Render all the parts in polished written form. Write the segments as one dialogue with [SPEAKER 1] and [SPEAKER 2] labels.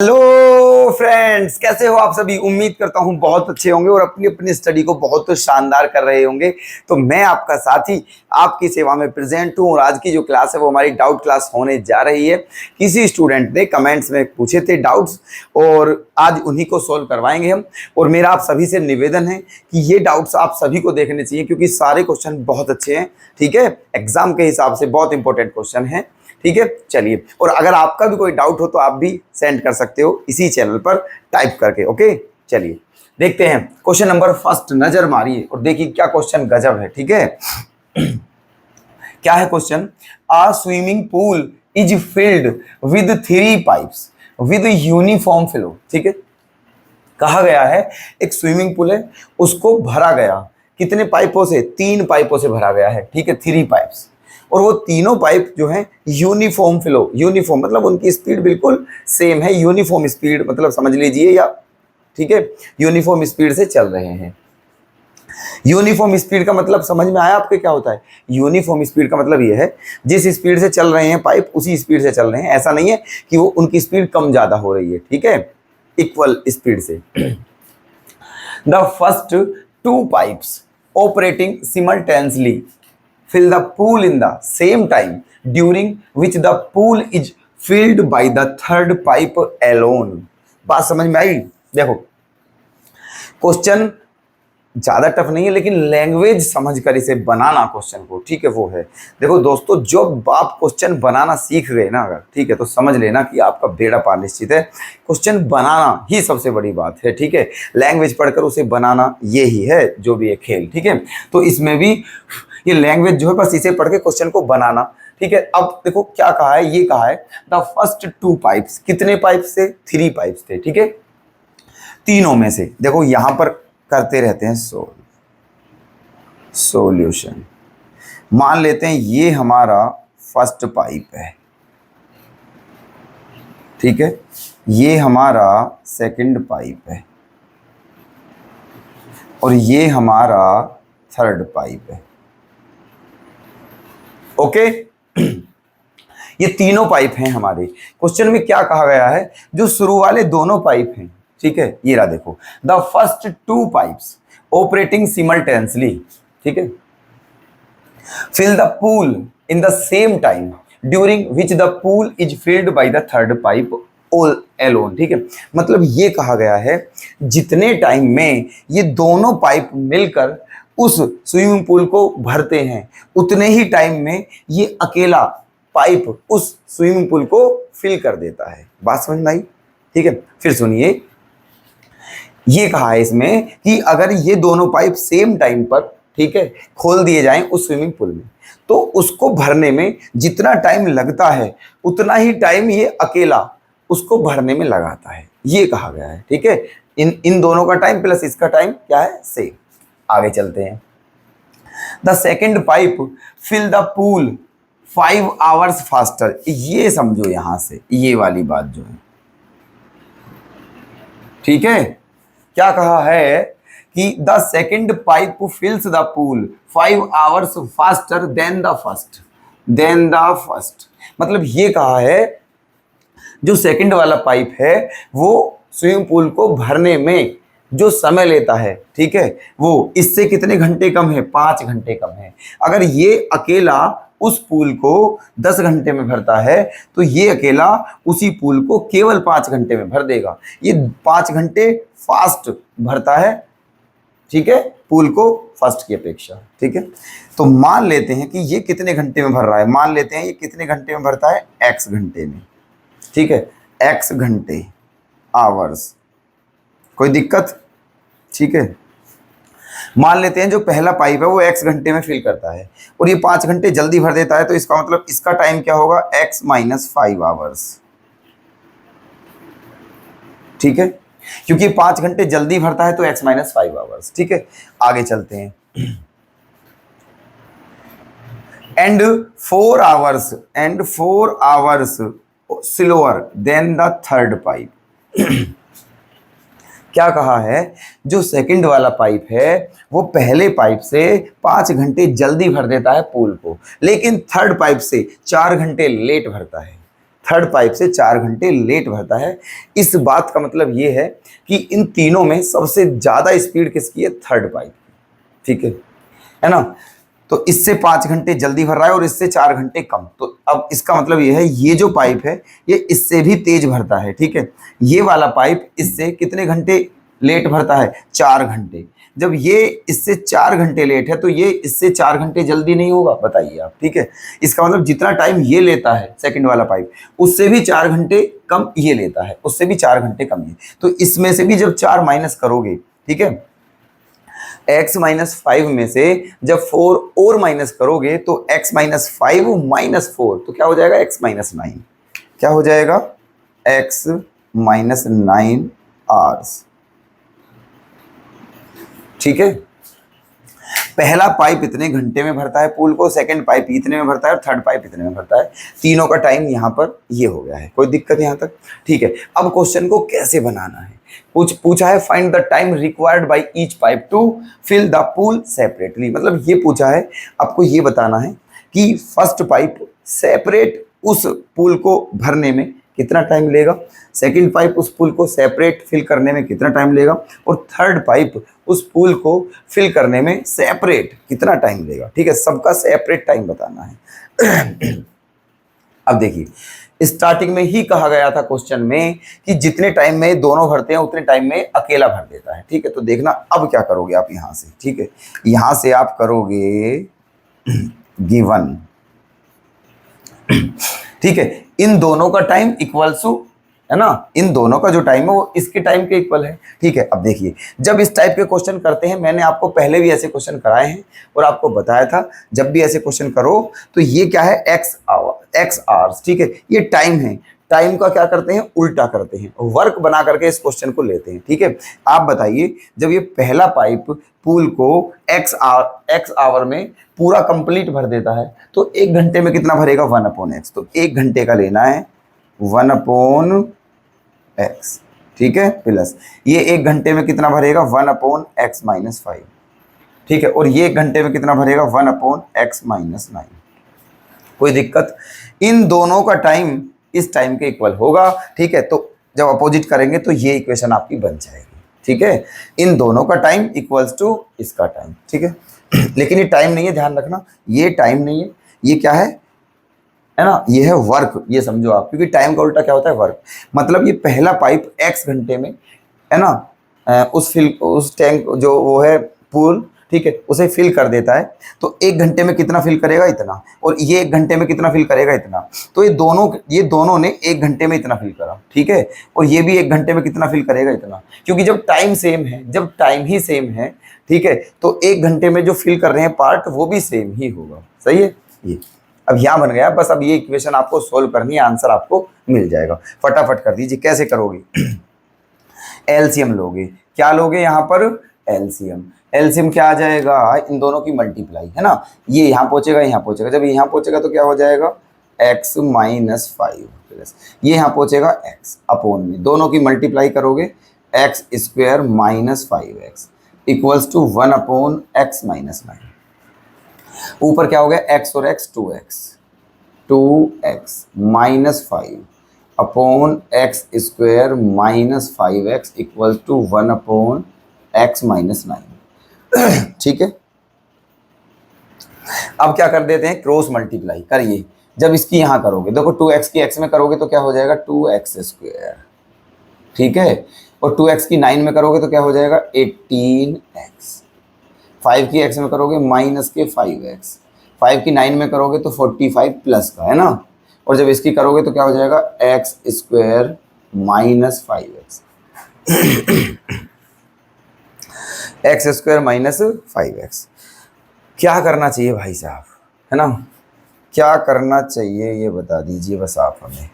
[SPEAKER 1] Hello friends, कैसे हो आप सभी। उम्मीद करता हूं बहुत अच्छे होंगे और अपनी अपनी स्टडी को बहुत शानदार कर रहे होंगे। तो मैं आपका साथी आपकी सेवा में प्रेजेंट हूं और आज की जो क्लास है वो हमारी डाउट क्लास होने जा रही है। किसी स्टूडेंट ने कमेंट्स में पूछे थे डाउट्स और आज उन्हीं को सॉल्व करवाएंगे हम। और मेरा आप सभी से निवेदन है कि ये डाउट्स आप सभी को देखने चाहिए क्योंकि सारे क्वेश्चन बहुत अच्छे हैं। ठीक है, एग्जाम के हिसाब से बहुत इंपॉर्टेंट क्वेश्चन है। ठीक है, चलिए। और अगर आपका भी कोई डाउट हो तो आप भी सेंड कर सकते हो इसी चैनल पर टाइप करके। ओके, चलिए देखते हैं क्वेश्चन नंबर फर्स्ट। नजर मारिए और देखिए क्या क्वेश्चन गजब है। ठीक है, क्या है question. A swimming pool is filled with 3 pipes with uniform flow. ठीक है, कहा गया है एक स्विमिंग पूल है, उसको भरा गया कितने पाइपों से, 3 पाइपों से भरा गया है। ठीक है, 3 पाइप्स। और वो तीनों पाइप जो हैं यूनिफॉर्म फ्लो, यूनिफॉर्म मतलब उनकी स्पीड बिल्कुल सेम है। यूनिफॉर्म स्पीड मतलब समझ लीजिए, या ठीक है, यूनिफॉर्म स्पीड से चल रहे हैं। यूनिफॉर्म स्पीड का मतलब समझ में आया आपके क्या होता है। यूनिफॉर्म स्पीड का मतलब ये है जिस स्पीड से चल रहे हैं पाइप उसी स्पीड से चल रहे हैं। ऐसा नहीं है कि वो उनकी स्पीड कम ज्यादा हो रही है। ठीक है, इक्वल स्पीड से। The first 2 pipes operating simultaneously fill the pool in the same time during which the pool is filled by the third pipe alone। बात समझ में आई। देखो क्वेश्चन ज्यादा टफ नहीं है लेकिन लैंग्वेज समझकर इसे बनाना क्वेश्चन को, ठीक है, वो है। देखो दोस्तों, जब आप क्वेश्चन बनाना सीख गए ना अगर, ठीक है, तो समझ लेना कि आपका बेड़ा पार निश्चित है। क्वेश्चन बनाना ही सबसे बड़ी बात है। ठीक है, लैंग्वेज पढ़कर उसे बनाना ये ही है जो भी है खेल। ठीक है, तो इसमें भी ये लैंग्वेज जो है बस इसे पढ़ के क्वेश्चन को बनाना। ठीक है, अब देखो क्या कहा है, ये कहा है द फर्स्ट 2 पाइप्स। कितने पाइप से, 3 पाइप्स थे। ठीक है, तीनों में से देखो यहां पर करते रहते हैं सॉल्यूशन। मान लेते हैं ये हमारा फर्स्ट पाइप है, ठीक है, ये हमारा सेकंड पाइप है और ये हमारा थर्ड पाइप है। ओके, ये तीनों पाइप हैं हमारे। क्वेश्चन में क्या कहा गया है, जो शुरू वाले दोनों पाइप हैं, ठीक है, ये रहा देखो, the first 2 pipes operating simultaneously, ठीक है, fill the pool in the same time during which the pool is filled by the third pipe all alone. ठीक है, मतलब ये कहा गया है जितने टाइम में ये दोनों पाइप मिलकर उस स्विमिंग पूल को भरते हैं उतने ही टाइम में ये अकेला पाइप उस स्विमिंग पूल को फिल कर देता है। बात समझ में आई। ठीक है, फिर सुनिए, ये कहा है इसमें कि अगर ये दोनों पाइप सेम टाइम पर, ठीक है, खोल दिए जाएं उस स्विमिंग पूल में तो उसको भरने में जितना टाइम लगता है उतना ही टाइम ये अकेला उसको भरने में लगाता है, ये कहा गया है। ठीक है, इन दोनों का टाइम प्लस इसका टाइम क्या है, सेम। आगे चलते हैं। The second pipe fill the pool 5 hours faster. ये समझो यहां से ये वाली बात जो है, ठीक है, क्या कहा है कि the second pipe फिल्स the pool 5 hours faster than the first. मतलब ये कहा है जो सेकंड वाला पाइप है वो स्विमिंग पूल को भरने में जो समय लेता है, ठीक है, वो इससे कितने घंटे कम है, 5 घंटे कम है। अगर ये अकेला उस पूल को 10 घंटे में भरता है तो ये अकेला उसी पूल को केवल 5 घंटे में भर देगा। ये 5 घंटे फास्ट भरता है, ठीक है, पूल को फर्स्ट की अपेक्षा। ठीक है, तो मान लेते हैं कि ये कितने घंटे में भर रहा है, मान लेते हैं ये कितने घंटे में भरता है, x घंटे में। ठीक है, x घंटे, आवर्स, कोई दिक्कत। ठीक है, मान लेते हैं जो पहला पाइप है वो x घंटे में फिल करता है और ये 5 घंटे जल्दी भर देता है, तो इसका मतलब इसका टाइम क्या होगा, x - 5 आवर्स। ठीक है, क्योंकि 5 घंटे जल्दी भरता है तो x - 5 आवर्स। ठीक है, आगे चलते हैं। And 4 hours slower then the third pipe. क्या कहा है, जो सेकंड वाला पाइप है वो पहले पाइप से 5 घंटे जल्दी भर देता है पूल को, लेकिन थर्ड पाइप से 4 घंटे लेट भरता है। थर्ड पाइप से 4 घंटे लेट भरता है। इस बात का मतलब ये है कि इन तीनों में सबसे ज्यादा स्पीड किसकी है? थर्ड पाइप, ठीक है ना। तो इससे 5 घंटे जल्दी भर रहा है और इससे 4 घंटे कम। तो अब इसका मतलब ये है, ये जो पाइप है ये इससे भी तेज भरता है, ठीक है। ये वाला पाइप इससे कितने घंटे लेट भरता है? 4 घंटे। जब ये इससे 4 घंटे लेट है तो ये इससे 4 घंटे जल्दी नहीं होगा, बताइए आप, ठीक है। इसका मतलब जितना टाइम ये लेता है सेकंड वाला पाइप, उससे भी 4 घंटे कम ये लेता है, उससे भी 4 घंटे कम ये। तो इसमें से भी जब 4 माइनस करोगे, ठीक है, x-5 में से जब 4 और माइनस करोगे तो x-5 माइनस 4 तो क्या हो जाएगा? x-9। क्या हो जाएगा? x-9 आवर्स, ठीक है। पहला पाइप इतने घंटे में भरता है पूल को, सेकंड पाइप इतने में भरता है और थर्ड पाइप इतने में भरता है। तीनों का टाइम यहाँ पर ये हो गया है। कोई दिक्कत यहाँ तक? ठीक है। अब क्वेश्चन को कैसे बनाना है, कुछ पूछा है, find the time required by each pipe to fill the pool separately. मतलब ये पूछा है आपको ये बताना है कि फर्स्ट पाइप सेपरेट उस पूल को भरने में कितना टाइम लेगा, सेकंड पाइप उस पूल को सेपरेट फिल करने में कितना टाइम लेगा, और थर्ड पाइप उस पूल को फिल करने में सेपरेट कितना टाइम लेगा, ठीक है। सबका सेपरेट टाइम बताना है। अब देखिए, स्टार्टिंग में ही कहा गया था क्वेश्चन में कि जितने टाइम में दोनों भरते हैं उतने टाइम में अकेला भर देता है, ठीक है। तो देखना अब क्या करोगे आप यहां से, ठीक है। यहां से आप करोगे गिवन, ठीक है। इन दोनों का टाइम इक्वल्स टू, है ना, इन दोनों का जो टाइम है वो इसके टाइम के इक्वल है, ठीक है। अब देखिए, जब इस टाइप के क्वेश्चन करते हैं, मैंने आपको पहले भी ऐसे क्वेश्चन कराए हैं और आपको बताया था जब भी ऐसे क्वेश्चन करो तो ये क्या है? एक्स आवर्स, ठीक है। ये टाइम है, टाइम का क्या करते हैं? उल्टा करते हैं, वर्क बना करके इस क्वेश्चन को लेते हैं, ठीक है। आप बताइए, जब ये पहला पाइप पूल को एक्स आवर में पूरा कंप्लीट भर देता है तो 1 घंटे में कितना भरेगा? 1/x। तो 1 घंटे का लेना है 1/x, ठीक है, प्लस ये 1 घंटे में कितना भरेगा? 1/x-5, ठीक है। और ये 1 घंटे में कितना भरेगा? 1/x-9। कोई दिक्कत? इन दोनों का टाइम इस टाइम के इक्वल होगा, ठीक है। तो जब अपोजिट करेंगे तो ये इक्वेशन आपकी बन जाएगी, ठीक है। इन दोनों का टाइम इक्वल्स टू इसका टाइम, ठीक है। लेकिन ये टाइम नहीं है, ध्यान रखना, ये टाइम नहीं है, ये क्या है ना, ये है वर्क, ये समझो आप, क्योंकि टाइम का उल्टा क्या होता है? वर्क। मतलब ये पहला पाइप x घंटे में, है ना, उस टैंक जो वो है पूल, ठीक है, उसे फिल कर देता है। तो 1 घंटे में कितना फिल करेगा? इतना। और ये 1 घंटे में कितना फिल करेगा? इतना। तो ये दोनों ने 1 घंटे में इतना फिल करा, ठीक है। और ये भी 1 घंटे में कितना फिल करेगा? इतना। क्योंकि जब टाइम सेम है, जब टाइम ही सेम है, ठीक है, तो 1 घंटे में जो फिल कर रहे हैं पार्ट वो भी सेम ही होगा, सही है। ये अब यहाँ बन गया, बस अब ये इक्वेशन आपको सोल्व करनी है, आंसर आपको मिल जाएगा। फटाफट कर दीजिए, कैसे करोगे? एलसीएम लोगे, क्या लोगे यहाँ पर? एलसीएम। एलसीएम क्या आ जाएगा? इन दोनों की मल्टीप्लाई, है ना, ये यहाँ पहुंचेगा, यहाँ पहुंचेगा। जब यहाँ पहुंचेगा तो क्या हो जाएगा? x-5 प्लस ये यहाँ पहुंचेगा x अपॉन में, दोनों की मल्टीप्लाई करोगे x² - 5x equals to 1/x-9। ऊपर क्या हो गया? x और x 2x -5 upon x² - 5x equal to 1/x-9, ठीक है। अब क्या कर देते हैं? क्रॉस मल्टीप्लाई करिए। जब इसकी यहां करोगे, देखो 2x की x में करोगे तो क्या हो जाएगा? 2x², ठीक है। और 2x की 9 में करोगे तो क्या हो जाएगा? 18x। 5 की x में करोगे -5x, 5 की 9 में करोगे तो 45 प्लस का, है ना। और जब इसकी करोगे तो क्या हो जाएगा? x² - 5x, x² - 5x। क्या करना चाहिए भाई साहब, है ना, क्या करना चाहिए ये बता दीजिए बस आप हमें।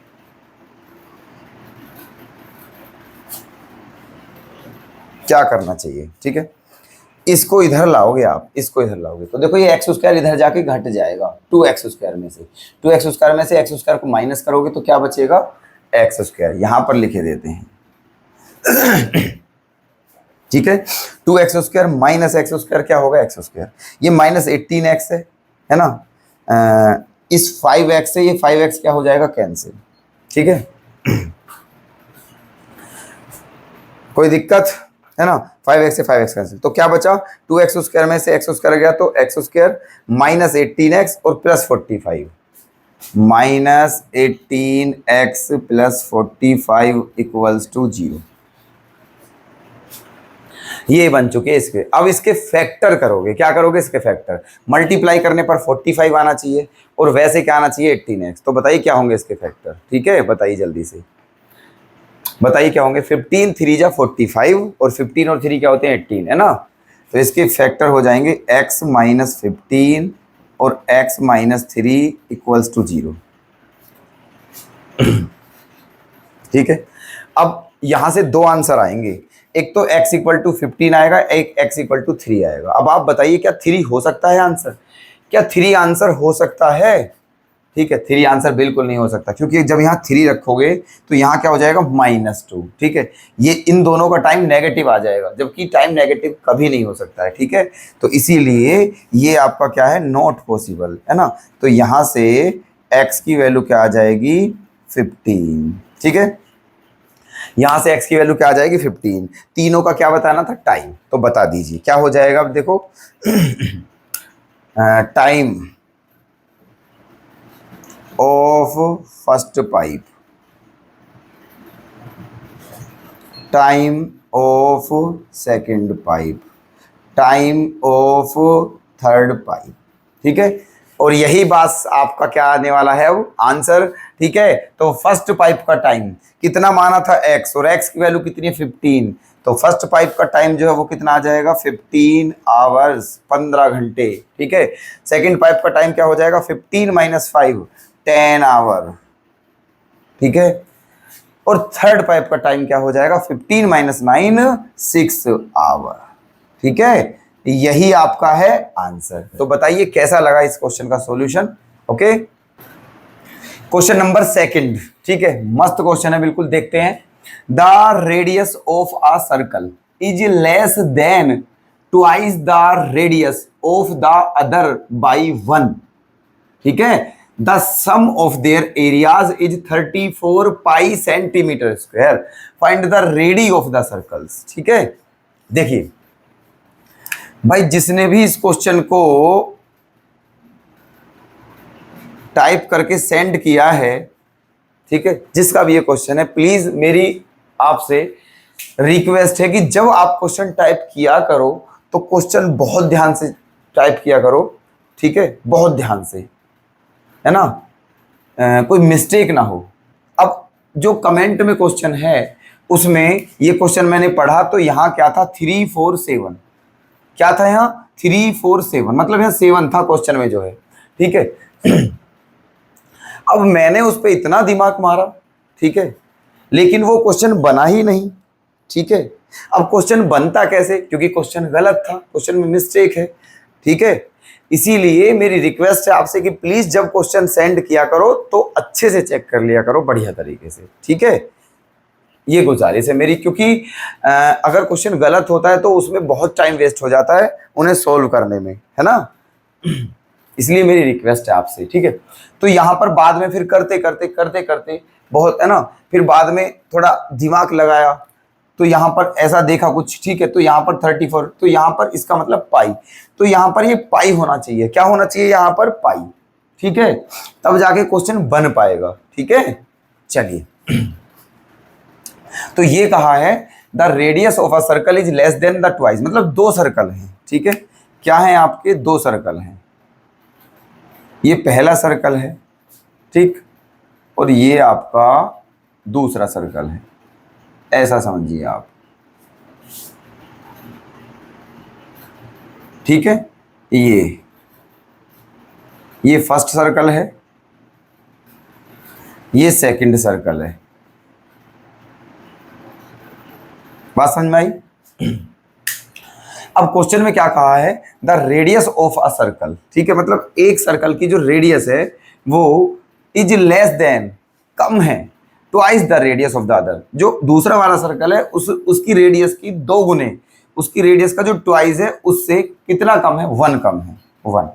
[SPEAKER 1] क्या करना चाहिए, ठीक है। इसको इधर लाओगे आप, इसको इधर लाओगे तो देखो ये x² इधर जाके घट जाएगा 2x² में से, 2x² में से x² को माइनस करोगे तो क्या बचेगा? x²। यहां पर लिखे देते हैं, ठीक है। 2x² माइनस x² क्या होगा? x²। ये -18x है ना। इस 5x से ये 5x क्या हो जाएगा? कैंसिल, ठीक है, कोई दिक्कत है ना। 5x से 5x कैंसिल, तो क्या बचा, 2x स्क्वायर में से x स्क्वायर गया तो x स्क्वायर माइनस 18x और plus 45, minus 18x plus 45 equals to 0। ये बन चुके इसके। अब इसके फैक्टर करोगे, क्या करोगे, इसके फैक्टर मल्टीप्लाई करने पर 45 आना चाहिए और वैसे क्या आना चाहिए 18x। तो बताइए क्या होंगे इसके फैक्टर, ठीक है, बताइए जल्दी से बताइए क्या होंगे। 15 3 जा 45 और 15 और 3 क्या होते हैं 18, है ना। तो इसके फैक्टर हो जाएंगे x माइनस 15 और x माइनस 3 इक्वल्स टू 0। ठीक है, अब यहां से दो आंसर आएंगे, एक तो x इक्वल टू 15 आएगा, एक x इक्वल टू 3 आएगा। अब आप बताइए क्या 3 हो सकता है आंसर, क्या 3 आंसर हो सकता है। ठीक है, 3 आंसर बिल्कुल नहीं हो सकता, क्योंकि जब यहाँ 3 रखोगे तो यहाँ क्या हो जाएगा -2। ठीक है, ये इन दोनों का टाइम नेगेटिव आ जाएगा, जबकि टाइम नेगेटिव कभी नहीं हो सकता है। ठीक है, तो इसीलिए ये आपका क्या है, नॉट पॉसिबल, है ना। तो यहाँ से x की वैल्यू क्या आ जाएगी 15। ठीक है, यहां से x की वैल्यू क्या आ जाएगी 15। तीनों का क्या बताना था, टाइम, तो बता दीजिए क्या हो जाएगा। अब देखो time of first pipe, time of second pipe, time of third pipe. ठीक है, और यही बात आपका क्या आने वाला है अब आंसर। ठीक है, तो फर्स्ट पाइप का टाइम कितना माना था x, और x की वैल्यू कितनी है 15, तो फर्स्ट पाइप का टाइम जो है वो कितना आ जाएगा 15 आवर्स, 15 घंटे। ठीक है, सेकंड पाइप का टाइम क्या हो जाएगा 15 माइनस 5, 10 आवर। ठीक है, और थर्ड पाइप का टाइम क्या हो जाएगा 15 माइनस 9, 6 आवर। ठीक है, यही आपका है आंसर। तो बताइए कैसा लगा इस क्वेश्चन का solution. Okay, question number second. ठीक है, मस्त क्वेश्चन है बिल्कुल, देखते हैं। The radius of a circle is less than twice the radius of the other by 1। ठीक है, the sum of their areas is 34 pi centimetre square, find the radii of the circles. ठीक है, देखिए भाई, जिसने भी इस क्वेश्चन को टाइप करके सेंड किया है, ठीक है, जिसका भी ये क्वेश्चन है, प्लीज मेरी आपसे रिक्वेस्ट है कि जब आप क्वेश्चन टाइप किया करो तो क्वेश्चन बहुत ध्यान से टाइप किया करो। ठीक है, बहुत ध्यान से, है ना, कोई मिस्टेक ना हो। अब जो कमेंट में क्वेश्चन है उसमें ये क्वेश्चन मैंने पढ़ा तो यहाँ क्या था 347, क्या था यहाँ 347, मतलब यहाँ 7 था क्वेश्चन में जो है। ठीक है, अब मैंने उस पर इतना दिमाग मारा, ठीक है, लेकिन वो क्वेश्चन बना ही नहीं। ठीक है, अब क्वेश्चन बनता कैसे, क्योंकि क्वेश्चन गलत था, क्वेश्चन में मिस्टेक है। ठीक है, इसीलिए मेरी रिक्वेस्ट है आपसे कि प्लीज जब क्वेश्चन सेंड किया करो तो अच्छे से चेक कर लिया करो, बढ़िया तरीके से। ठीक है, ये गुजारिश है मेरी, क्योंकि अगर क्वेश्चन गलत होता है तो उसमें बहुत टाइम वेस्ट हो जाता है उन्हें सोल्व करने में, है ना। इसलिए मेरी रिक्वेस्ट है आपसे। ठीक है, तो यहाँ पर बाद में फिर करते करते बहुत, है ना, फिर बाद में थोड़ा दिमाग लगाया तो यहाँ पर ऐसा देखा कुछ। ठीक है, तो यहाँ पर 34, तो यहाँ पर इसका मतलब पाई, तो यहाँ पर ये पाई होना चाहिए, क्या होना चाहिए यहाँ पर पाई। ठीक है, तब जाके क्वेश्चन बन पाएगा। ठीक है, चलिए, तो ये कहा है the radius of a circle is less then the twice, मतलब दो सर्कल हैं। ठीक है, क्या है आपके दो सर्कल हैं, ये पहला सर्कल है, ठीक, और ये आपका दूसरा सर्कल है, ऐसा समझिए आप। ठीक है, ये फर्स्ट सर्कल है, ये सेकंड सर्कल है। बात समझ में आई। अब क्वेश्चन में क्या कहा है, the radius of a circle. ठीक है, मतलब एक सर्कल की जो रेडियस है वो इज लेस देन, कम है, twice the radius of the other, जो दूसरा वाला सर्कल है उसकी रेडियस की 2 गुने, उसकी रेडियस का जो ट्वाइस है उससे कितना कम है, 1 कम है, 1।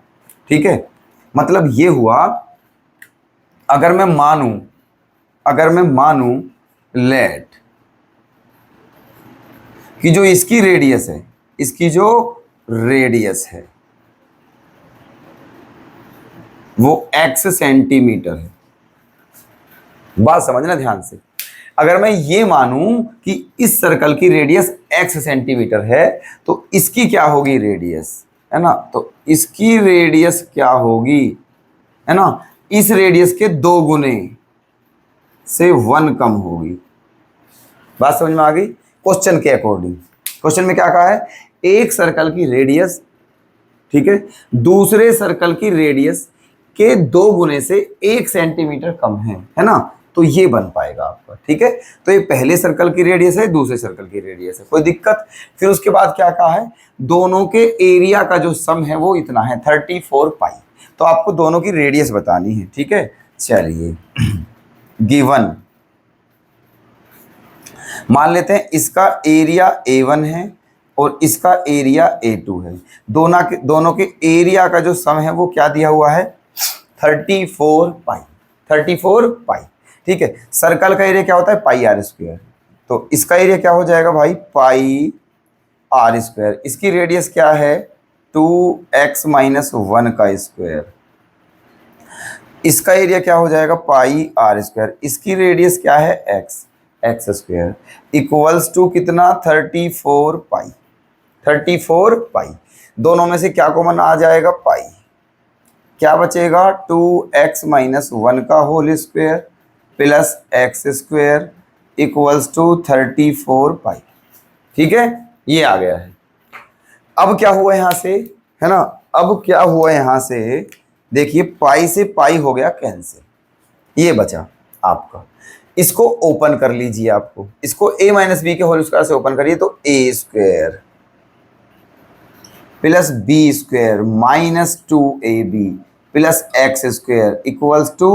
[SPEAKER 1] ठीक है, मतलब ये हुआ, अगर मैं मानूं, अगर मैं मानूं लेट कि जो इसकी रेडियस है, इसकी जो रेडियस है वो x सेंटीमीटर है। बात समझना ध्यान से। अगर मैं ये मानूं कि इस सर्कल की रेडियस x सेंटीमीटर है तो इसकी क्या होगी रेडियस, है ना, तो इसकी रेडियस क्या होगी, है ना, इस रेडियस के 2 गुने से 1 कम होगी। बात समझ में आ गई। क्वेश्चन के अकॉर्डिंग, क्वेश्चन में क्या कहा है, एक सर्कल की रेडियस, ठीक है, दूसरे सर्कल की रेडियस के 2 गुने से 1 सेंटीमीटर कम है ना, तो ये बन पाएगा आपका। ठीक है, तो ये पहले सर्कल की रेडियस है, दूसरे सर्कल की रेडियस है, कोई दिक्कत। फिर उसके बाद क्या कहा है, दोनों के एरिया का जो सम है वो इतना है 34 पाई। तो आपको दोनों की रेडियस बतानी है। ठीक है, चलिए गिवन मान लेते हैं इसका एरिया A1 है और इसका एरिया A2 है। दोनों के एरिया का जो सम है वो क्या दिया हुआ है 34 पाई, 34 पाई। ठीक है, सर्कल का एरिया क्या होता है पाई आर स्क्वायर, तो इसका एरिया क्या हो जाएगा भाई पाई आर स्क्वायर। इसकी रेडियस क्या है 2x - 1 का स्क्वायर। इसका एरिया क्या हो जाएगा पाई आर स्क्वायर। इसकी रेडियस क्या है एक्स स्क्वायर इक्वल्स टू कितना 34 पाई, 34 पाई। दोनों में से क्या कॉमन आ जाएगा पाई, क्या बचेगा 2x - 1 का whole square plus x square equals to 34 pi. ठीक है, ये आ गया है। अब क्या हुआ यहां से, है ना, अब क्या हुआ यहां से देखिए, पाई से पाई हो गया कैंसिल, ये बचा आपका। इसको ओपन कर लीजिए, आपको इसको a - b के होल स्क्वायर से ओपन करिए तो a square plus b square minus 2ab plus x square equals to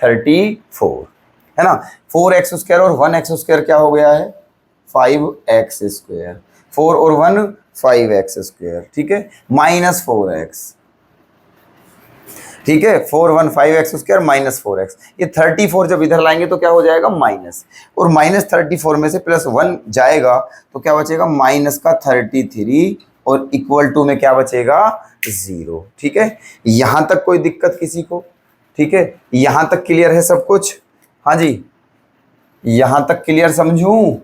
[SPEAKER 1] 34, है ना। 4x स्क्वायर और 1x स्क्वायर क्या हो गया है 5x स्क्वायर, 4 और 1 5x स्क्वायर। ठीक है, माइनस 4x। ठीक है, 4 1 5x स्क्वायर माइनस 4x। ये 34 जब इधर लाएंगे तो क्या हो जाएगा माइनस, और माइनस 34 में से प्लस 1 जाएगा तो क्या बचेगा माइनस का 33 और इक्वल टू में क्या बचेगा 0। ठीक है, यहां तक कोई दिक्कत किसी को। ठीक है, यहां तक क्लियर है सब कुछ। हाँ जी, यहां तक क्लियर समझूं।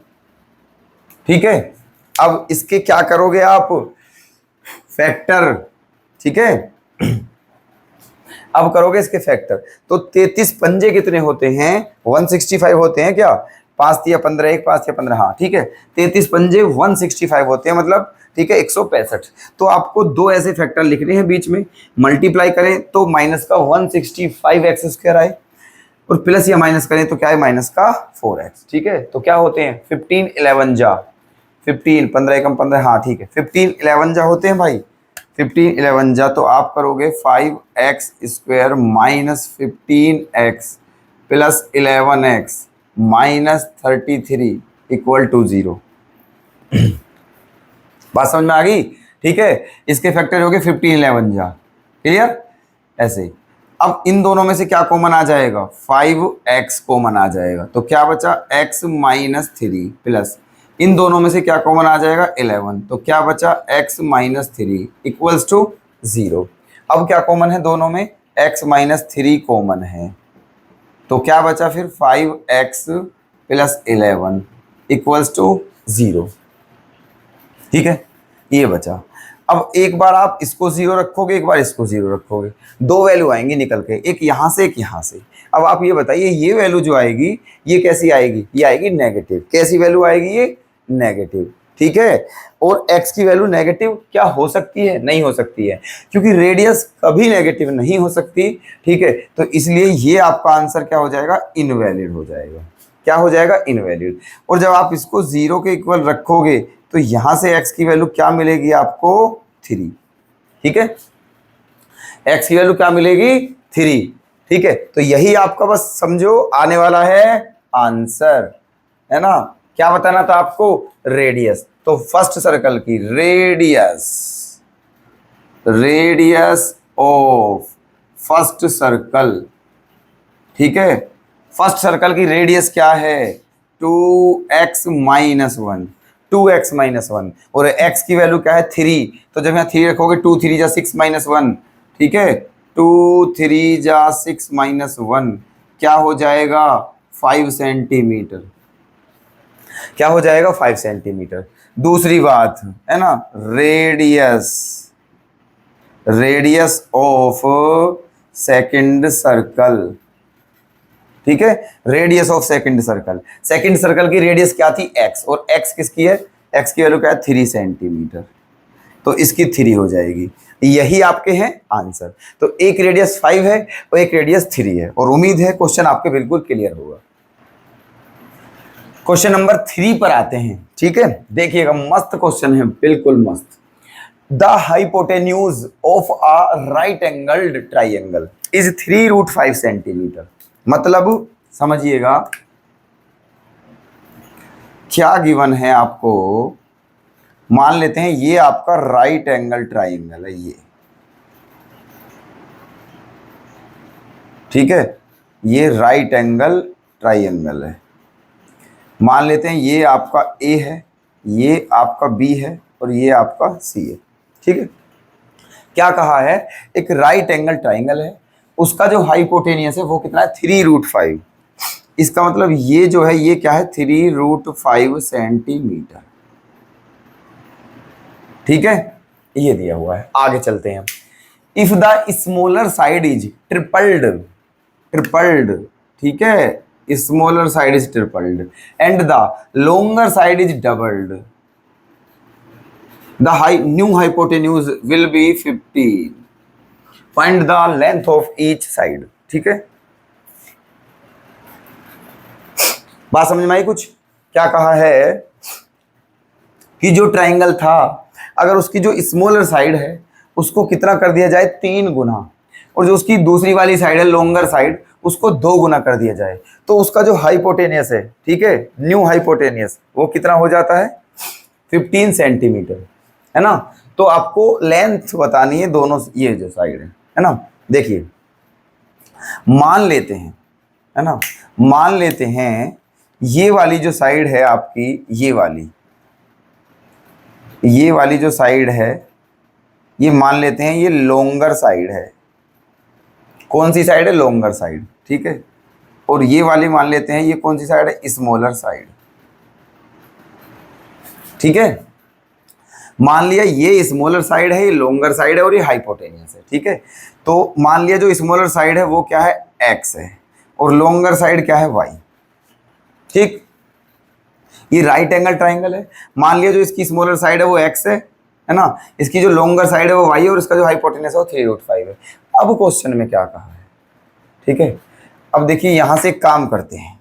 [SPEAKER 1] ठीक है, अब इसके क्या करोगे आप फैक्टर। ठीक है, अब करोगे इसके फैक्टर। तो 33 पंजे कितने होते हैं 165 होते हैं क्या, 5 या 15 1 5 या 15, हाँ ठीक है, 33 पंजे 165 होते हैं, मतलब ठीक है 165। तो आपको दो ऐसे फैक्टर लिखने हैं बीच में, मल्टीप्लाई करें तो माइनस का 165x स्क्वायर आए और प्लस या माइनस करें तो क्या है माइनस का 4x। ठीक है, तो क्या होते हैं 15 11 जा 15 15 एकम 15, हाँ ठीक है 15 11 जा होते हैं भाई, 15 11 जा। तो आप करोगे 5x square minus 15x plus 11x minus 33 equal to 0। बात समझ में आ गई। ठीक है, इसके फैक्टर हो गए 15 11 जा, क्लियर। ऐसे ही अब इन दोनों में से क्या कॉमन आ जाएगा 5x कॉमन आ जाएगा, तो क्या बचा x माइनस 3 प्लस इन दोनों में से क्या कॉमन आ जाएगा 11, तो क्या बचा x माइनस 3 इक्वल्स टू 0। अब क्या कॉमन है दोनों में x माइनस 3 कॉमन है, तो क्या बचा फिर 5x प्लस 11 इक्वल्स टू 0। ठीक है, ये बचा। अब एक बार आप इसको 0 रखोगे, एक बार इसको 0 रखोगे, दो वैल्यू आएंगी निकल के, एक यहाँ से एक यहाँ से। अब आप ये बताइए ये वैल्यू जो आएगी ये कैसी आएगी, ये आएगी नेगेटिव। कैसी वैल्यू आएगी ये नेगेटिव। ठीक है, और x की वैल्यू नेगेटिव क्या हो सकती है, नहीं हो सकती है, क्योंकि रेडियस कभी नेगेटिव नहीं हो सकती। ठीक है, तो इसलिए ये आपका आंसर क्या हो जाएगा इनवैलिड हो जाएगा। क्या हो जाएगा इनवैलिड। और जब आप इसको 0 के इक्वल रखोगे तो यहां से x की वैल्यू क्या मिलेगी आपको 3। ठीक है, x की वैल्यू क्या मिलेगी 3। ठीक है, तो यही आपका बस समझो आने वाला है आंसर, है ना। क्या बताना था आपको रेडियस, तो फर्स्ट सर्कल की radius, radius of first circle, ठीक है, फर्स्ट सर्कल की रेडियस क्या है 2x-1, 2x-1, और x की वैल्यू क्या है 3, तो जब यहाँ 3 रखोगे 2 3 जा 6-1, ठीक है, 2 3 जा 6-1 क्या हो जाएगा 5 सेंटीमीटर, क्या हो जाएगा 5 सेंटीमीटर। दूसरी बात है ना, रेडियस ऑफ सेकंड सर्कल, ठीक है, रेडियस ऑफ सेकंड सर्कल की रेडियस क्या थी x, और x किसकी है, x की वैल्यू क्या है 3 सेंटीमीटर, तो इसकी 3 हो जाएगी। यही आपके हैं आंसर। तो एक रेडियस 5 है और एक रेडियस 3 है, और उम्मीद है क्वेश्चन आपके बिल्कुल क्लियर होगा। क्वेश्चन नंबर 3 पर आते हैं, ठीक है, देखिएगा मस्त क्वेश्चन है, बिल्कुल मस्त। The hypotenuse of a right angled triangle is 3√5 centimetre. मतलब समझिएगा क्या गिवन है आपको, मान लेते हैं ये आपका राइट एंगल ट्राइंगल है, ये ठीक है, ये राइट एंगल ट्राइंगल है। मान लेते हैं ये आपका A है, ये आपका B है और ये आपका C है, ठीक है। क्या कहा है, एक राइट एंगल ट्राइंगल है, उसका जो हाइपोटेनियस है वो कितना है 3√5। इसका मतलब ये जो है ये क्या है 3√5 सेंटीमीटर, ठीक है, ये दिया हुआ है। आगे चलते हैं। If the smaller side is tripled, ठीक है, smaller side is tripled and the longer side is doubled, the new hypotenuse will be 15, find the length of each side, ठीक है। बात समझ में आई कुछ? क्या कहा है कि जो ट्राइंगल था अगर उसकी जो स्मॉलर साइड है उसको कितना कर दिया जाए 3 गुना, और जो उसकी दूसरी वाली साइड है लॉन्गर साइड उसको 2 गुना कर दिया जाए, तो उसका जो हाइपोटेनियस है, ठीक है, न्यू हाइपोटेनियस वो कितना हो जाता है 15 सेंटीमीटर, है ना। तो आपको लेंथ बतानी है दोनों, ये जो साइड है ना। देखिए मान लेते हैं, है ना, मान लेते हैं ये वाली जो साइड है आपकी, ये वाली जो साइड है ये मान लेते हैं ये लॉन्गर साइड है। कौन सी साइड है, लॉन्गर साइड, ठीक है। और ये वाली मान लेते हैं ये कौन सी साइड है, स्मॉलर साइड, ठीक है। मान लिया ये स्मॉलर साइड है, ये लॉन्गर साइड है और ये हाइपोटेनियस है, ठीक है। तो मान लिया जो स्मॉलर साइड है वो क्या है x है और लॉन्गर साइड क्या है y, ठीक। ये राइट एंगल ट्राइंगल है, मान लिया जो इसकी स्मॉलर साइड है वो x है ना, इसकी जो लॉन्गर साइड है वो y है और इसका जो हाइपोटेनियस है वो 3√5 है। अब क्वेश्चन में क्या कहा है, ठीक है। अब देखिए यहां से एक काम करते हैं,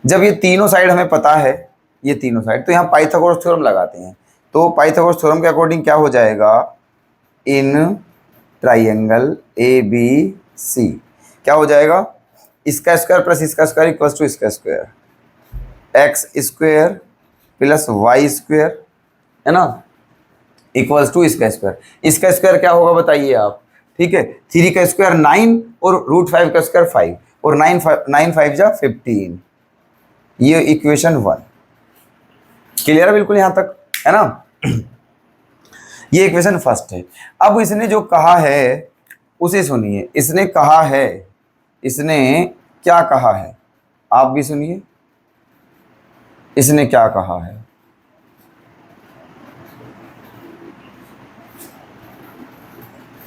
[SPEAKER 1] जब ये तीनों साइड हमें पता है, ये तीनों साइड, तो यहाँ पाइथागोरस थ्योरम लगाते हैं। तो पाइथागोरस थ्योरम के अकॉर्डिंग क्या हो जाएगा, इन ट्राइंगल ABC क्या हो जाएगा, इसका स्क्वायर प्लस इसका स्क्वायर इक्वल्स टू इसका square, x square plus y square, है ना, इक्वल्स टू इसका स्क्वायर। इसका स्क्वायर क्या होगा बताइए आप, ठीक है, 3 का स्क्वायर 9 और √5 का स्क्वायर 5 और 9 5 जा 15, ये इक्वेशन 1। क्लियर है बिल्कुल यहां तक, है ना। ये इक्वेशन फर्स्ट है। अब इसने जो कहा है उसे सुनिए, इसने कहा है, इसने क्या कहा है आप भी सुनिए, इसने क्या कहा है,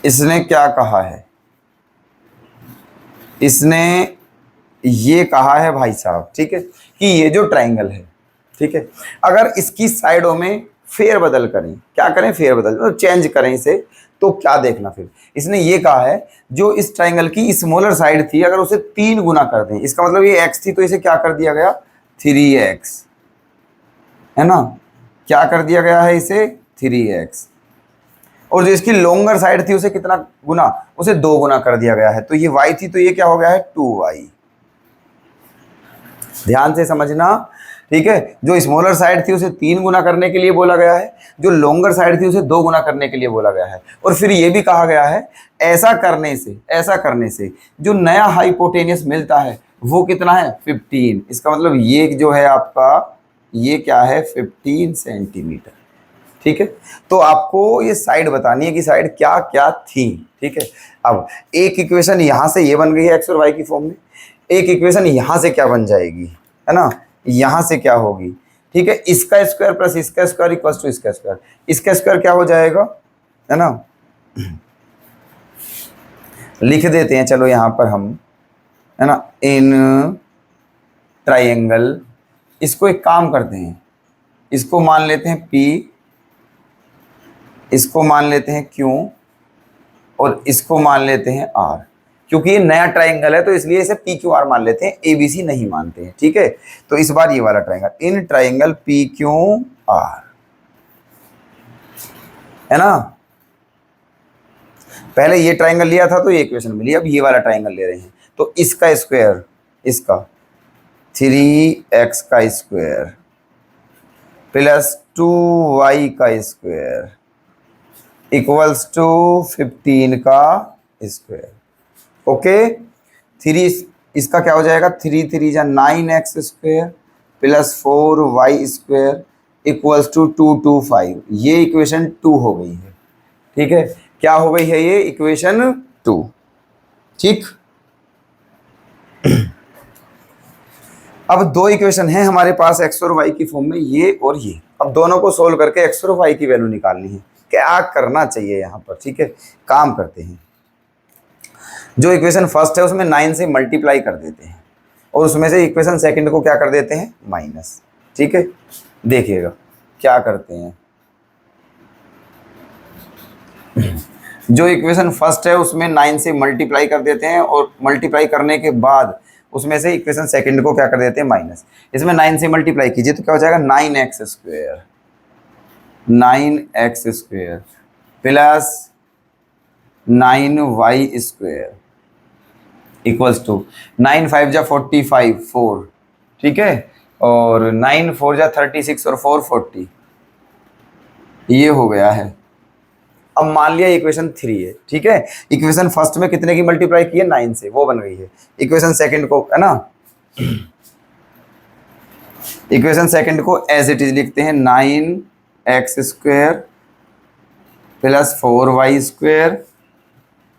[SPEAKER 1] इसने क्या कहा है, इसने ये कहा है भाई साहब, ठीक है, कि ये जो ट्राइंगल है, ठीक है, अगर इसकी साइडों में फेरबदल करें, क्या करें फेरबदल, तो चेंज करें इसे, तो क्या देखना फिर, इसने ये कहा है जो इस ट्राइंगल की स्मॉलर साइड थी अगर उसे 3 गुना कर दें, इसका मतलब ये x थी तो इसे क्या कर दिया गया 3x, है ना, क्या कर दिया गया है इसे 3x, और जो इसकी लॉन्गर साइड थी उसे कितना गुना, उसे 2 गुना कर दिया गया है। तो ये y थी तो ये क्या हो गया है 2y। ध्यान से समझना, ठीक है, जो स्मॉलर साइड थी उसे 3 गुना करने के लिए बोला गया है, जो लॉन्गर साइड थी उसे 2 गुना करने के लिए बोला गया है, और फिर ये भी कहा गया है ऐसा करने से जो नया हाइपोटेनियस मिलता है वो कितना है 15। इसका मतलब ये जो है आपका, ये क्या है 15 सेंटीमीटर। ठीक है, तो आपको ये साइड बतानी है कि साइड क्या क्या थी। ठीक है, अब एक इक्वेशन यहां से ये बन गई है एक्स और वाई की फॉर्म में, एक इक्वेशन यहां से क्या बन जाएगी, है ना, यहां से क्या होगी। ठीक है, इसका स्क्वायर प्लस इसका स्क्वायर इक्वल टू इसका स्क्वायर, इसका स्क्वायर क्या हो जाएगा, है ना, लिख देते हैं चलो यहां पर हम, है ना, इन ट्राइंगल, इसको एक काम करते हैं, इसको मान लेते हैं P, इसको मान लेते हैं Q और इसको मान लेते हैं R। क्योंकि ये नया ट्राइंगल है तो इसलिए इसे PQR मान लेते हैं, ABC नहीं मानते हैं। ठीक है, तो इस बार ये वाला ट्राइंगल, इन ट्राइंगल PQR, है ना, पहले ये ट्राइंगल लिया था तो ये इक्वेशन मिली, अब ये वाला ट्राइंगल ले रहे हैं, तो इसका स्क्वायर, इसका 3x का स्क्वायर प्लस 2y का स्क्वायर इक्वल्स टू 15 का स्क्वायर। ओके, 3 इसका क्या हो जाएगा, 3 3 जा 9x square plus 4y square equals to 225। ये इक्वेशन 2 हो गई है। ठीक है, क्या हो गई है ये इक्वेशन 2। ठीक, अब दो इक्वेशन है हमारे पास एक्स और वाई की फॉर्म में, ये और ये। अब दोनों को सोल्व करके एक्स और वाई की वैल्यू निकालनी है, क्या करना चाहिए यहाँ पर। ठीक है, काम करते हैं, जो इक्वेशन फर्स्ट है उसमें 9 से मल्टीप्लाई कर देते हैं और उसमें से इक्वेशन सेकंड को क्या कर देते हैं, माइनस। ठीक है, देखिएगा क्या करते हैं, जो इक्वेशन फर्स्ट है उसमें 9 से मल्टीप्लाई कर देते हैं और मल्टीप्लाई करने के बाद उसमें से इक्वेशन सेकंड को क्या कर देते हैं, माइनस। इसमें 9 से मल्टीप्लाई कीजिए तो क्या हो जाएगा, 9x square, 9x square plus 9y square equals to 9 5 जा 45 4। ठीक है, और 9 4 जा 36 और 4 40, ये हो गया है। अब मान लिया इक्वेशन 3 है। ठीक है, इक्वेशन फर्स्ट में कितने की मल्टीप्लाई की है, 9 से, वो बन गई है। इक्वेशन सेकंड को, है ना, इक्वेशन सेकंड को एज इट इज लिखते हैं, 9x square plus 4y square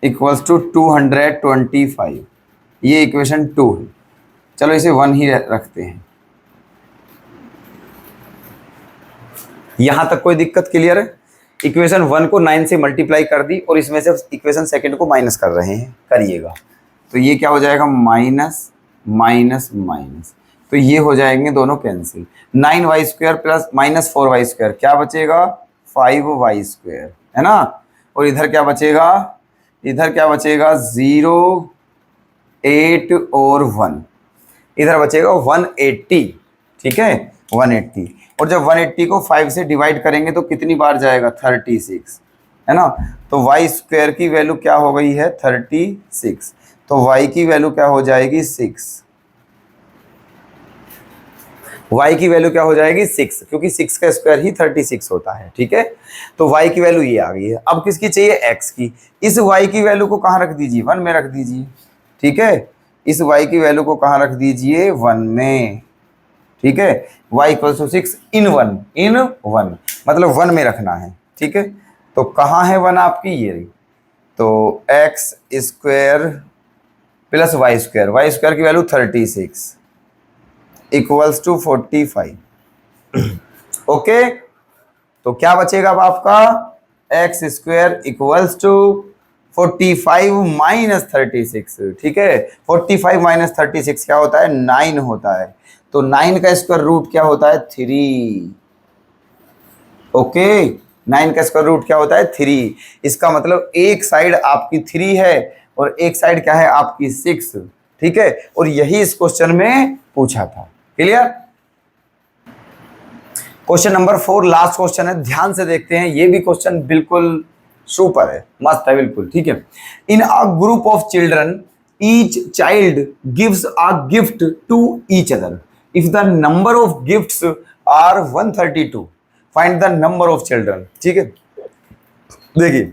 [SPEAKER 1] equals to 225। ये इक्वेशन 2 है। चलो इसे 1 ही रखते हैं। यहां तक कोई दिक्कत क्लियर है? इक्वेशन 1 को 9 से मल्टीप्लाई कर दी और इसमें से इक्वेशन सेकंड को माइनस कर रहे हैं, करिएगा तो ये क्या हो जाएगा, माइनस माइनस माइनस, तो ये हो जाएंगे दोनों cancel. 9y square plus minus 4y square क्या बचेगा, 5y स्क्वायर, है ना, और इधर क्या बचेगा, इधर क्या बचेगा, 0 8 और 1, इधर बचेगा 180। ठीक है, 180, और जब 180 को 5 से डिवाइड करेंगे तो कितनी बार जाएगा, 36, है ना, तो y स्क्वायर की वैल्यू क्या हो गई है, 36, तो y की वैल्यू क्या हो जाएगी, 6, y की वैल्यू क्या हो जाएगी, 6, क्योंकि 6 का स्क्वायर ही 36 होता है। ठीक है, तो y की वैल्यू ये आ गई है। अब किसकी चाहिए, x की। इस y की वैल्यू को कहाँ रख दीजिए, 1 में रख दीजिए। ठीक है, इस y की वैल्यू को कहाँ रख दीजिए, 1 में। ठीक है, y इक्वल टू 6 इन 1, इन 1 मतलब 1 में रखना है। ठीक है, तो कहाँ है 1 आपकी, ये रही, तो x square plus y square की वैल्यू 36 इक्वल्स टू 45। ओके, तो क्या बचेगा अब आपका, x square equals to 45 minus 36। ठीक है, 45 माइनस 36 क्या होता है, 9 होता है, तो 9 का स्क्वायर रूट क्या होता है, 3। ओके, 9 का स्क्वायर रूट क्या होता है, 3। इसका मतलब एक साइड आपकी 3 है और एक साइड क्या है आपकी 6। ठीक है, और यही इस क्वेश्चन में पूछा था। Clear? Question number 4 last question है, ध्यान से देखते हैं। ये भी क्वेश्चन बिल्कुल सुपर है, मस्त है बिल्कुल। ठीक है, in a group of children each child gives a gift to each other, if the number of gifts are 132, find the number of children. ठीक है, देखिए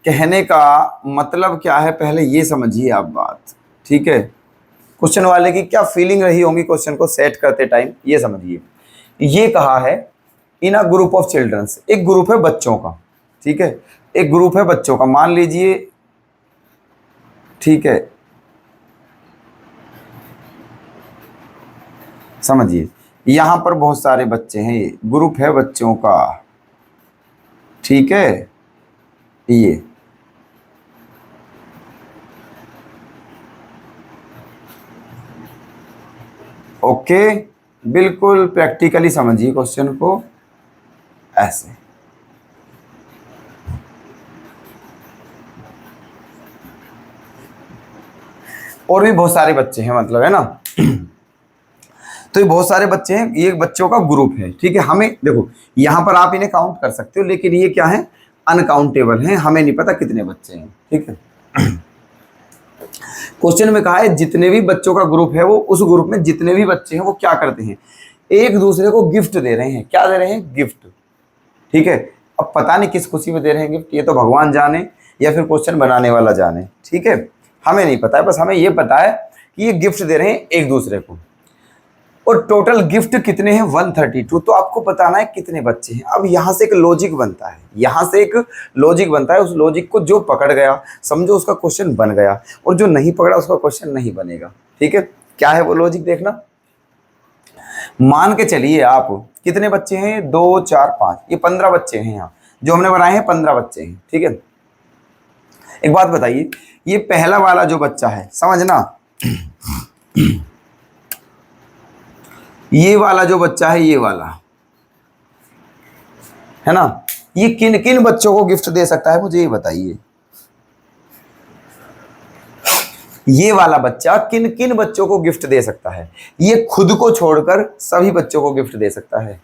[SPEAKER 1] कहने का मतलब क्या है पहले ये समझिए आप बात, ठीक है। क्वेश्चन वाले की क्या फीलिंग रही होंगी क्वेश्चन को सेट करते टाइम, ये समझिए। ये कहा है in a group of children's, एक ग्रुप है बच्चों का, ठीक है, एक ग्रुप है बच्चों का, मान लीजिए, ठीक है, समझिए यहां पर बहुत सारे बच्चे हैं, ये ग्रुप है बच्चों का, ठीक है, ये ओके, बिल्कुल प्रैक्टिकली समझिए क्वेश्चन को ऐसे। और भी बहुत सारे बच्चे हैं, मतलब है ना। तो ये बहुत सारे बच्चे हैं, ये बच्चों का ग्रुप है, ठीक है। हमें देखो यहां पर आप इन्हें काउंट कर सकते हो, लेकिन ये क्या है, अनकाउंटेबल हैं, हमें नहीं पता कितने बच्चे हैं, ठीक है। क्वेश्चन में कहा है जितने भी बच्चों का ग्रुप है, वो उस ग्रुप में जितने भी बच्चे हैं वो क्या करते हैं, एक दूसरे को गिफ्ट दे रहे हैं। क्या दे रहे हैं, गिफ्ट, ठीक है। अब पता नहीं किस खुशी में दे रहे हैं गिफ्ट, ये तो भगवान जाने या फिर क्वेश्चन बनाने वाला जाने, ठीक है, हमें नहीं पता है, बस हमें ये पता है कि ये गिफ्ट दे रहे हैं एक दूसरे को। और टोटल गिफ्ट कितने हैं, 132। तो आपको बताना है कितने बच्चे हैं। अब यहाँ से एक लॉजिक बनता है, यहाँ से एक लॉजिक बनता है, उस लॉजिक को जो पकड़ गया समझो उसका क्वेश्चन बन गया, और जो नहीं पकड़ा उसका क्वेश्चन नहीं बनेगा, ठीक है। क्या है वो लॉजिक, देखना। मान के चलिए आप कितने बच्चे हैं, 2 4 5, ये 15 बच्चे हैं यहाँ जो हमने बनाए हैं, 15 बच्चे हैं, ठीक है। एक बात बताइए, ये पहला वाला जो बच्चा है, समझना, ये वाला जो बच्चा है, ये वाला है ना, ये किन किन बच्चों को गिफ्ट दे सकता है, मुझे ये बताइए। ये वाला बच्चा किन किन बच्चों को गिफ्ट दे सकता है, ये खुद को छोड़कर सभी बच्चों को गिफ्ट दे सकता है।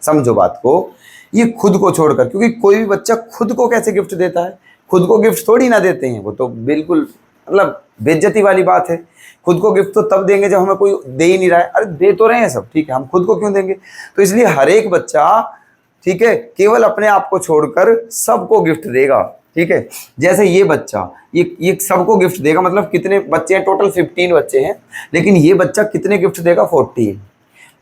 [SPEAKER 1] समझो बात को, ये खुद को छोड़कर, क्योंकि कोई भी बच्चा खुद को कैसे गिफ्ट देता है, खुद को गिफ्ट थोड़ी ना देते हैं, वो तो बिल्कुल मतलब बेइज्जती वाली बात है। खुद को गिफ्ट तो तब देंगे जब हमें कोई दे ही नहीं रहा है, अरे दे तो रहे हैं सब, ठीक है, हम खुद को क्यों देंगे। तो इसलिए हर एक बच्चा, ठीक है, केवल अपने आप को छोड़कर सबको गिफ्ट देगा, ठीक है। जैसे ये बच्चा, ये सबको गिफ्ट देगा, मतलब कितने बच्चे हैं, टोटल 15 बच्चे हैं, लेकिन ये बच्चा कितने गिफ्ट देगा, 14।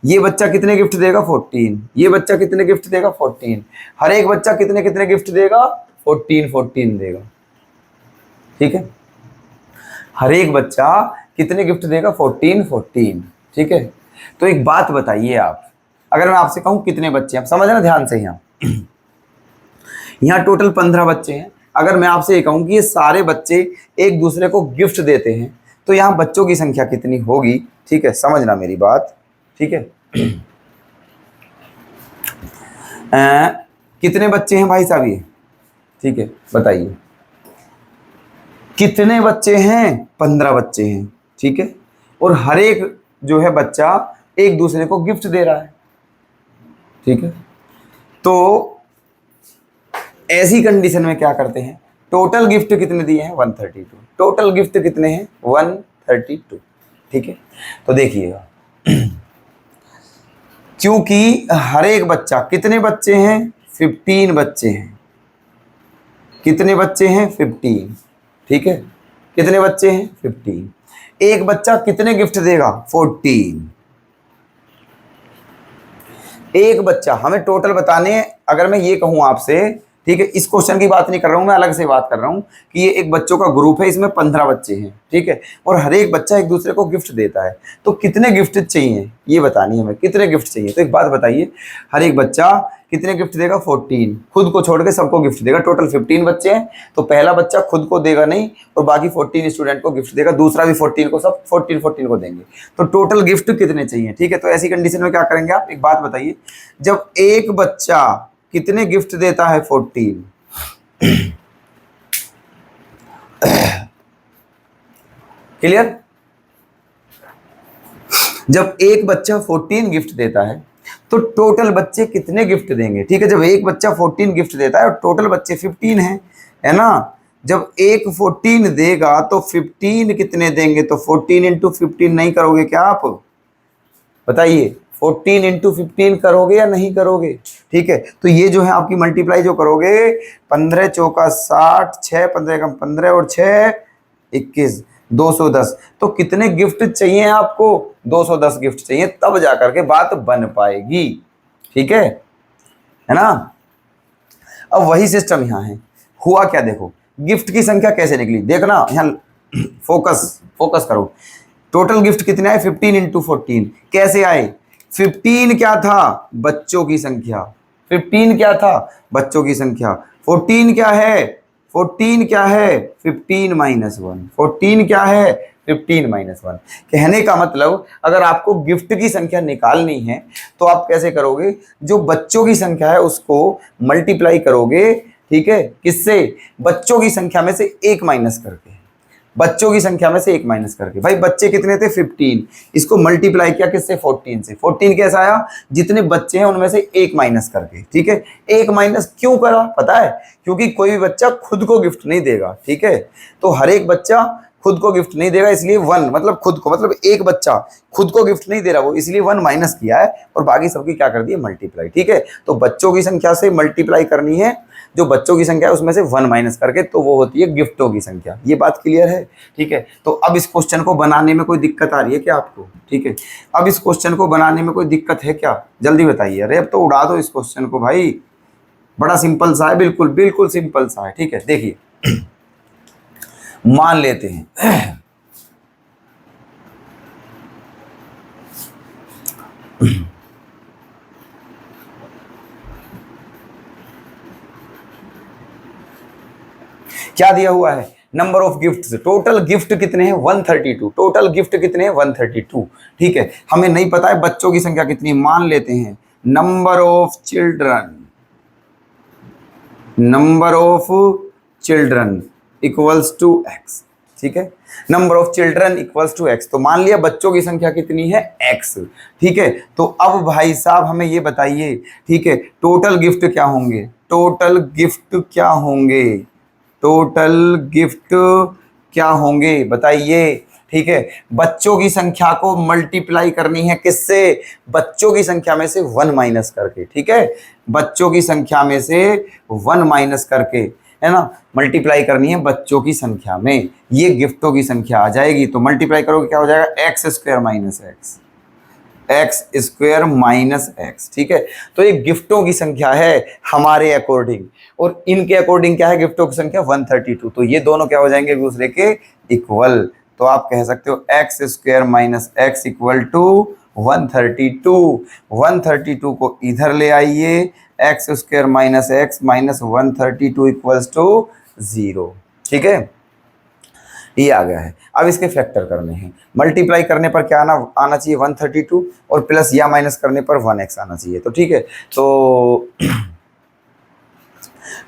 [SPEAKER 1] ये बच्चा कितने गिफ्ट देगा, 14। ये बच्चा कितने गिफ्ट देगा, 14। हर एक बच्चा कितने कितने गिफ्ट देगा, 14 देगा, ठीक है। हर एक बच्चा कितने गिफ्ट देगा, 14, ठीक है। तो एक बात बताइए आप, अगर मैं आपसे कहूं कितने बच्चे हैं, आप समझना ध्यान से, यहाँ टोटल 15 बच्चे हैं। अगर मैं आपसे ये कहूं कि ये सारे बच्चे एक दूसरे को गिफ्ट देते हैं, तो यहाँ बच्चों की संख्या कितनी होगी, ठीक है, समझना मेरी बात, ठीक है। कितने बच्चे हैं भाई साहब ये, ठीक है, बताइए कितने बच्चे हैं, 15 बच्चे हैं, ठीक है। और हर एक जो है बच्चा एक दूसरे को गिफ्ट दे रहा है, ठीक है। तो ऐसी कंडीशन में क्या करते हैं, टोटल गिफ्ट कितने दिए हैं, 132। टोटल गिफ्ट कितने हैं, 132, ठीक है। तो देखिएगा, क्योंकि हर एक बच्चा, कितने बच्चे हैं, 15 बच्चे हैं, कितने बच्चे हैं, 15, ठीक है। कितने बच्चे हैं, 15। एक बच्चा कितने गिफ्ट देगा, 14। एक बच्चा, हमें टोटल बताने हैं। अगर मैं ये कहूं आपसे, ठीक है, इस क्वेश्चन की बात नहीं कर रहा हूं मैं, अलग से बात कर रहा हूं कि ये एक बच्चों का ग्रुप है, इसमें 15 बच्चे हैं, ठीक है, और हर एक बच्चा एक दूसरे को गिफ्ट देता है, तो कितने गिफ्ट चाहिए ये बतानी है हमें, कितने गिफ्ट चाहिए। तो एक बात बताइए, हर एक बच्चा कितने गिफ्ट देगा, 14, खुद को छोड़ के सबको गिफ्ट देगा। टोटल 15 बच्चे हैं, तो पहला बच्चा खुद को देगा नहीं और बाकी 14 स्टूडेंट को गिफ्ट देगा, दूसरा भी 14 को, सब 14 को देंगे। तो टोटल गिफ्ट कितने चाहिए, ठीक है। तो ऐसी कंडीशन में क्या करेंगे आप, एक बात बताइए, जब एक बच्चा कितने गिफ्ट देता है, 14, क्लियर। जब एक बच्चा 14 गिफ्ट देता है तो टोटल बच्चे कितने गिफ्ट देंगे, ठीक है। जब एक बच्चा 14 गिफ्ट देता है और टोटल बच्चे 15 हैं, है ना। जब एक 14 देगा तो 15 कितने देंगे, तो 14 × 15 नहीं करोगे क्या आप, बताइए। 14 इंटू 15 करोगे या नहीं करोगे? ठीक है, तो ये जो है आपकी मल्टीप्लाई जो करोगे, 15 चौका 60, 6 15 कम 15 और 6 21, 210। तो कितने गिफ्ट चाहिए आपको? 210 गिफ्ट चाहिए, तब जाकर के बात बन पाएगी। ठीक है ना? अब वही सिस्टम यहाँ है। हुआ क्या देखो, गिफ्ट की संख्या कैसे निकली देखना, यहाँ फोकस करो। टोटल गिफ्ट कितने आए? 15 इंटू 14। कैसे आए? 15 क्या था? बच्चों की संख्या। 15 क्या था? बच्चों की संख्या। 14 क्या है? 14 क्या है? 15 माइनस 1। 14 क्या है? 15 माइनस 1। कहने का मतलब अगर आपको गिफ्ट की संख्या निकालनी है तो आप कैसे करोगे? जो बच्चों की संख्या है उसको मल्टीप्लाई करोगे, ठीक है, किससे? बच्चों की संख्या में से एक माइनस करके। बच्चों की संख्या में से एक माइनस करके। भाई बच्चे कितने थे? 15। इसको मल्टीप्लाई किया किससे? 14 से। 14 कैसा आया? जितने बच्चे हैं उनमें से एक माइनस करके। ठीक है, एक माइनस क्यों करा पता है? क्योंकि कोई भी बच्चा खुद को गिफ्ट नहीं देगा। ठीक है, तो हर एक बच्चा खुद को गिफ्ट नहीं देगा, इसलिए 1 मतलब खुद को, मतलब एक बच्चा खुद को गिफ्ट नहीं दे रहा वो, इसलिए 1 माइनस किया है और बाकी सबकी क्या कर दी? मल्टीप्लाई। ठीक है, तो बच्चों की संख्या से मल्टीप्लाई करनी है, जो बच्चों की संख्या है उसमें से 1 माइनस करके, तो वो होती है गिफ्टों की संख्या। ये बात क्लियर है? ठीक है, तो अब इस क्वेश्चन को बनाने में कोई दिक्कत आ रही है क्या आपको? ठीक है, अब इस क्वेश्चन को बनाने में कोई दिक्कत है क्या? जल्दी बताइए। अरे अब तो उड़ा दो इस क्वेश्चन को भाई, बड़ा सिंपल सा है, बिल्कुल बिल्कुल सिंपल सा है। ठीक है, देखिए मान लेते हैं क्या दिया हुआ है? Number of gift. Total gift कितने हैं? 132। टोटल गिफ्ट कितने हैं? 132। ठीक है, हमें नहीं पता है बच्चों की संख्या कितनी। मान लेते हैं number of children equals to x। ठीक है, number of children equals to x। तो मान लिया बच्चों की संख्या कितनी है? x। ठीक है, तो अब भाई साहब हमें ये बताइए, ठीक है, टोटल गिफ्ट क्या होंगे? टोटल गिफ्ट क्या होंगे? टोटल गिफ्ट क्या होंगे बताइए? ठीक है, बच्चों की संख्या को मल्टीप्लाई करनी है किससे? बच्चों की संख्या में से 1 माइनस करके। ठीक है, बच्चों की संख्या में से 1 माइनस करके, है ना, मल्टीप्लाई करनी है बच्चों की संख्या में। ये गिफ्टों की संख्या आ जाएगी, तो मल्टीप्लाई करोगे क्या हो जाएगा? X square minus x, x square minus x. ठीक है, तो ये गिफ्टों की संख्या है हमारे अकॉर्डिंग, और इनके अकॉर्डिंग क्या है? गिफ्टों की संख्या 132। तो ये दोनों क्या हो जाएंगे? एक दूसरे के इक्वल। तो आप कह सकते हो x square minus x equal to 132। 132 को इधर ले आइए, x square minus x minus 132 equals to 0। ठीक है, ये आ गया है। अब इसके फैक्टर करने हैं। मल्टीप्लाई करने पर क्या आना चाहिए? 132, और प्लस या माइनस करने पर 1x आना चाहिए। तो ठीक है, तो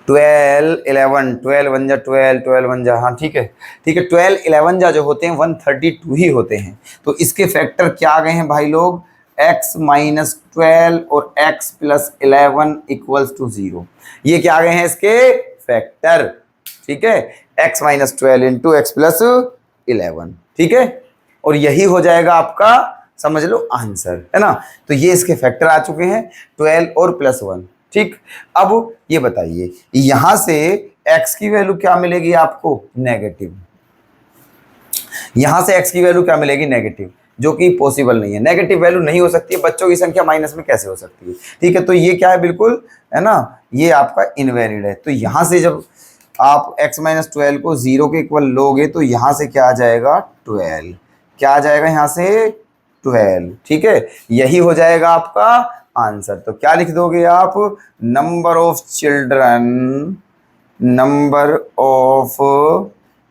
[SPEAKER 1] 12 11 12 वन जा 12 12 वन जा, हाँ ठीक है, ठीक है, 12 11 जा जो होते हैं 132 ही होते हैं। तो इसके फैक्टर क्या आ गए हैं भाई लोग? x माइनस 12 और x प्लस 11 इक्वल्स टू 0। ये क्या आ गए हैं इसके फैक्टर? ठीक है, x minus 12 into x plus 11। ठीक है, और यही हो जाएगा आपका, समझ लो, आंसर, है ना। तो ये इसके फैक्टर आ चुके हैं 12 और प्लस 1। ठीक, अब ये बताइए यहां से x की वैल्यू क्या मिलेगी आपको? नेगेटिव। यहां से x की वैल्यू क्या मिलेगी? नेगेटिव, जो कि पॉसिबल नहीं है। नेगेटिव वैल्यू नहीं हो सकती है, बच्चों की संख्या माइनस में कैसे हो सकती है? ठीक है, तो ये क्या है? बिल्कुल, है ना, ये आपका इनवैलिड है। तो यहां से जब आप x माइनस 12 को 0 के इक्वल लोगे तो यहां से क्या आ जाएगा? 12। क्या आ जाएगा यहां से? 12। ठीक है, यही हो जाएगा आपका आंसर। तो क्या लिख दोगे आप? Number of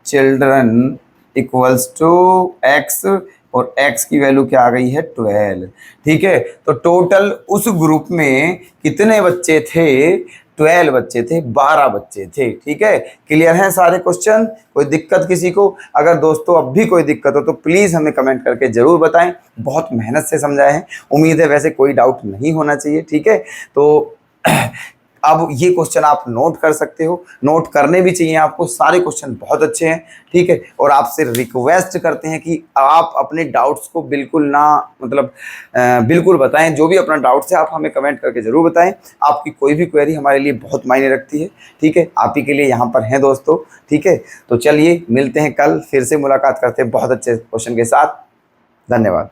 [SPEAKER 1] children equals to x, और x की वैल्यू क्या आ गई है? 12। ठीक है, तो टोटल उस ग्रुप में कितने बच्चे थे? 12 बच्चे थे, 12 बच्चे थे। ठीक है, क्लियर है सारे क्वेश्चन? कोई दिक्कत किसी को? अगर दोस्तों अब भी कोई दिक्कत हो तो प्लीज़ हमें कमेंट करके ज़रूर बताएं। बहुत मेहनत से समझाए हैं, उम्मीद है वैसे कोई डाउट नहीं होना चाहिए। ठीक है, तो अब ये क्वेश्चन आप नोट कर सकते हो, नोट करने भी चाहिए आपको, सारे क्वेश्चन बहुत अच्छे हैं, ठीक है। और आपसे रिक्वेस्ट करते हैं कि आप अपने डाउट्स को बिल्कुल ना मतलब बिल्कुल बताएं, जो भी अपना डाउट्स है आप हमें कमेंट करके ज़रूर बताएं। आपकी कोई भी क्वेरी हमारे लिए बहुत मायने रखती है, ठीक है। आप ही के लिए यहाँ पर हैं दोस्तों, ठीक है। तो चलिए मिलते हैं कल, फिर से मुलाकात करते हैं बहुत अच्छे क्वेश्चन के साथ। धन्यवाद।